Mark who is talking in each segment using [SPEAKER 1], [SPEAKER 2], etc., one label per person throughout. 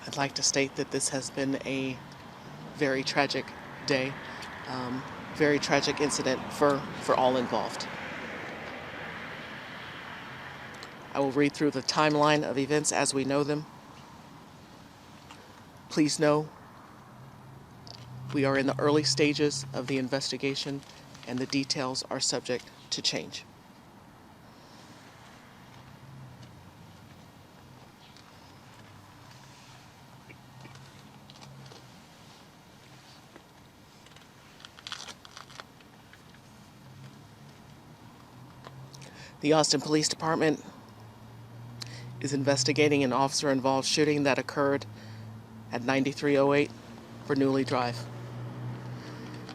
[SPEAKER 1] I'd like to state that this has been a very tragic day, very tragic incident for all involved. I will read through the timeline of events as we know them. Please know we are in the early stages of the investigation and the details are subject to change. The Austin Police Department is investigating an officer-involved shooting that occurred at 9308 Bernoulli Drive.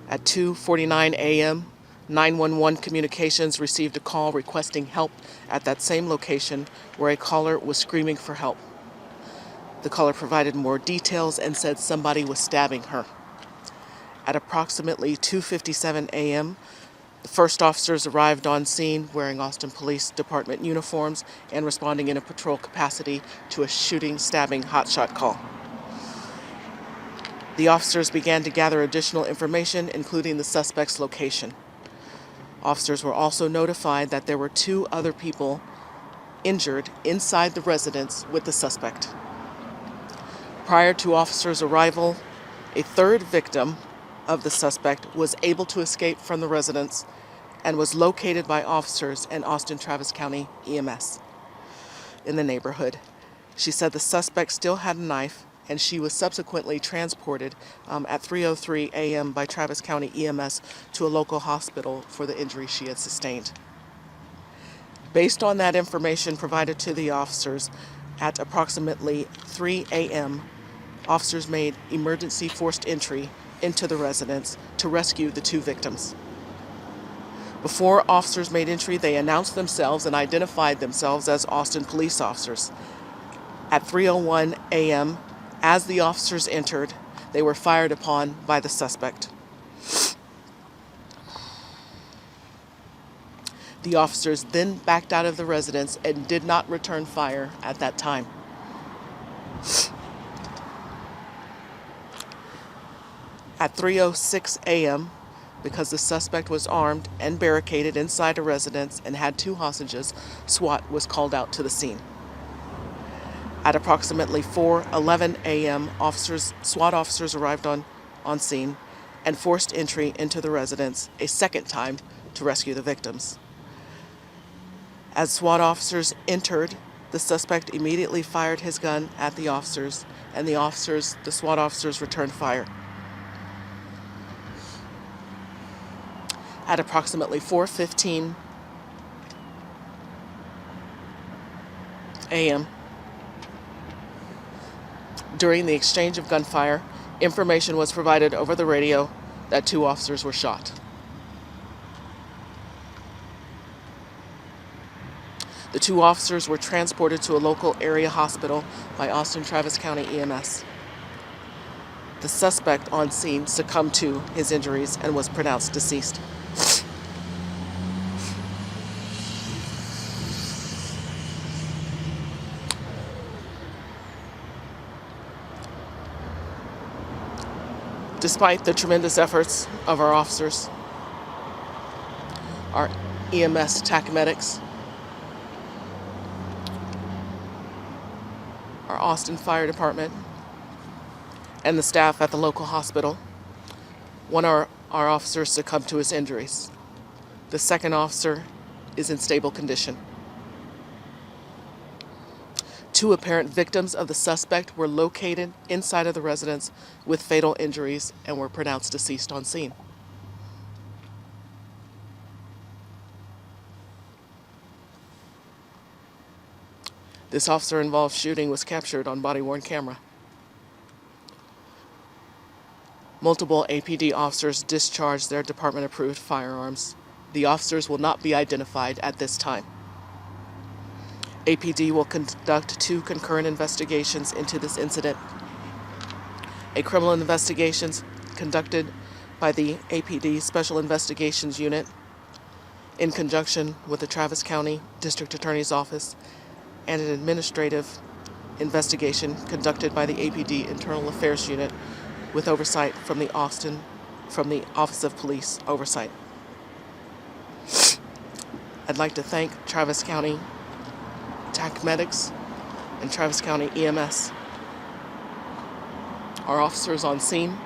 [SPEAKER 1] At 2:49 a.m., 911 Communications received a call requesting help at that same location where a caller was screaming for help. The caller provided more details and said somebody was stabbing her. At approximately 2:57 a.m., the first officers arrived on scene wearing Austin Police Department uniforms and responding in a patrol capacity to a shooting, stabbing, hotshot call. The officers began to gather additional information, including the suspect's location. Officers were also notified that there were 2 other people injured inside the residence with the suspect. Prior to officers' arrival, a 3rd victim of the suspect was able to escape from the residence and was located by officers and Austin Travis County EMS in the neighborhood. She said the suspect still had a knife and she was subsequently transported at 3:03 a.m. by Travis County EMS to a local hospital for the injury she had sustained. Based on that information provided to the officers, at approximately 3 a.m., officers made emergency forced entry into the residence to rescue the 2 victims. Before officers made entry, they announced themselves and identified themselves as Austin police officers. At 3:01 a.m., as the officers entered, they were fired upon by the suspect. The officers then backed out of the residence and did not return fire at that time. At 3:06 a.m., because the suspect was armed and barricaded inside a residence and had 2 hostages, SWAT was called out to the scene. At approximately 4:11 a.m., SWAT officers arrived on scene and forced entry into the residence a second time to rescue the victims. As SWAT officers entered, the suspect immediately fired his gun at the officers, and the SWAT officers returned fire. At approximately 4:15 a.m., during the exchange of gunfire, information was provided over the radio that 2 officers were shot. The 2 officers were transported to a local area hospital by Austin Travis County EMS. The suspect on scene succumbed to his injuries and was pronounced deceased. Despite the tremendous efforts of our officers, our EMS TAC medics, our Austin Fire Department, and the staff at the local hospital, one of our officers succumbed to his injuries. The 2nd officer is in stable condition. 2 apparent victims of the suspect were located inside of the residence with fatal injuries and were pronounced deceased on scene. This officer-involved shooting was captured on body-worn camera. Multiple APD officers discharged their department-approved firearms. The officers will not be identified at this time. APD will conduct 2 concurrent investigations into this incident. A criminal investigation conducted by the APD Special Investigations Unit in conjunction with the Travis County District Attorney's Office and an administrative investigation conducted by the APD Internal Affairs Unit with oversight from the Office of Police Oversight. I'd like to thank Travis County TAC Medics and Travis County EMS, our officers on scene,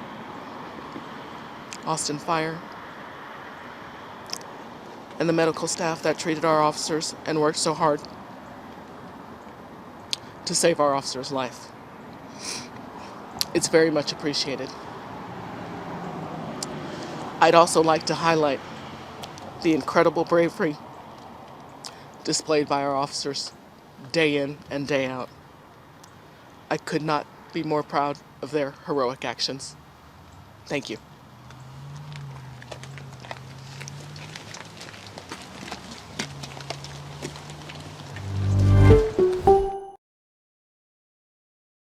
[SPEAKER 1] Austin Fire, and the medical staff that treated our officers and worked so hard to save our officer's life. It's very much appreciated. I'd also like to highlight the incredible bravery displayed by our officers day in and day out. I could not be more proud of their heroic actions. Thank you.